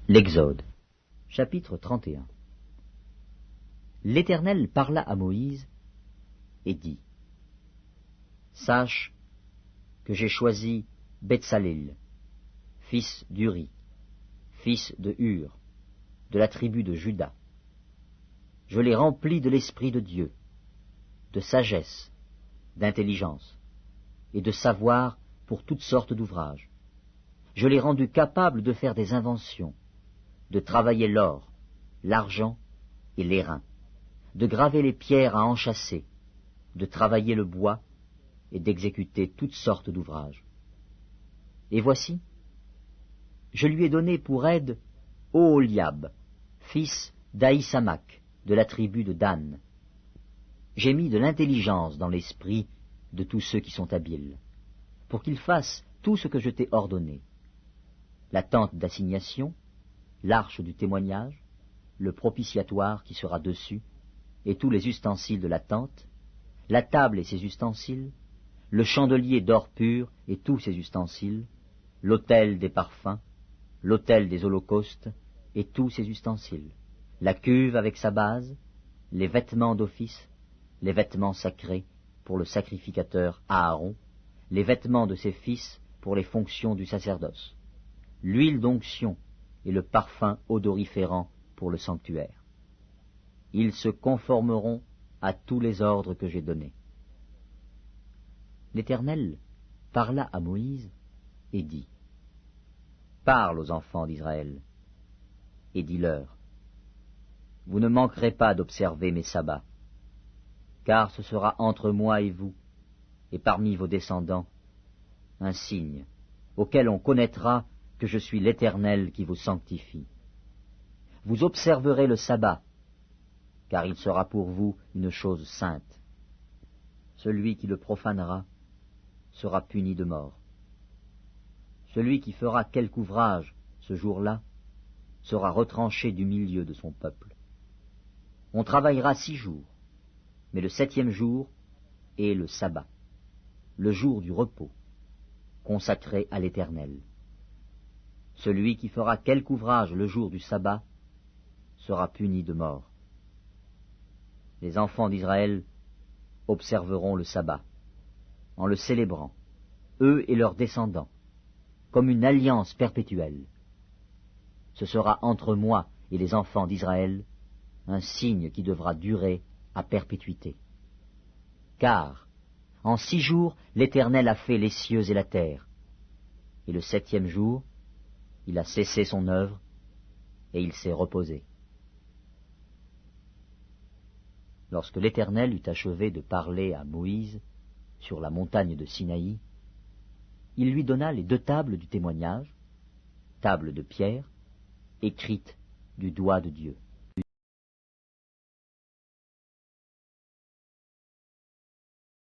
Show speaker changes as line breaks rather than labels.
L'Exode, chapitre 31. L'Éternel parla à Moïse et dit : Sache que j'ai choisi Betsalel, fils d'Uri, fils de Hur, de la tribu de Juda. Je l'ai rempli de l'Esprit de Dieu, de sagesse, d'intelligence et de savoir pour toutes sortes d'ouvrages. Je l'ai rendu capable de faire des inventions, de travailler l'or, l'argent et l'airain, de graver les pierres à enchâsser, de travailler le bois et d'exécuter toutes sortes d'ouvrages. Et voici, je lui ai donné pour aide Oholiab, fils d'Ahisamach, de la tribu de Dan. J'ai mis de l'intelligence dans l'esprit de tous ceux qui sont habiles, pour qu'ils fassent tout ce que je t'ai ordonné. La tente d'assignation, l'arche du témoignage, le propitiatoire qui sera dessus, et tous les ustensiles de la tente, la table et ses ustensiles, le chandelier d'or pur et tous ses ustensiles, l'autel des parfums, l'autel des holocaustes et tous ses ustensiles, la cuve avec sa base, les vêtements d'office, les vêtements sacrés pour le sacrificateur Aaron, les vêtements de ses fils pour les fonctions du sacerdoce, l'huile d'onction et le parfum odoriférant pour le sanctuaire. Ils se conformeront à tous les ordres que j'ai donnés. L'Éternel parla à Moïse et dit : Parle aux enfants d'Israël et dis-leur : Vous ne manquerez pas d'observer mes sabbats, car ce sera entre moi et vous, et parmi vos descendants, un signe auquel on connaîtra que je suis l'Éternel qui vous sanctifie. Vous observerez le sabbat, car il sera pour vous une chose sainte. Celui qui le profanera sera puni de mort. Celui qui fera quelque ouvrage ce jour-là sera retranché du milieu de son peuple. On travaillera 6 jours, mais le 7e jour est le sabbat, le jour du repos, consacré à l'Éternel. Celui qui fera quelque ouvrage le jour du sabbat sera puni de mort. Les enfants d'Israël observeront le sabbat, en le célébrant, eux et leurs descendants, comme une alliance perpétuelle. Ce sera entre moi et les enfants d'Israël un signe qui devra durer à perpétuité. Car, en 6 jours, l'Éternel a fait les cieux et la terre, et le 7e jour, il a cessé son œuvre, et il s'est reposé. Lorsque l'Éternel eut achevé de parler à Moïse sur la montagne de Sinaï, il lui donna les 2 tables du témoignage, tables de pierre, écrites du doigt de Dieu.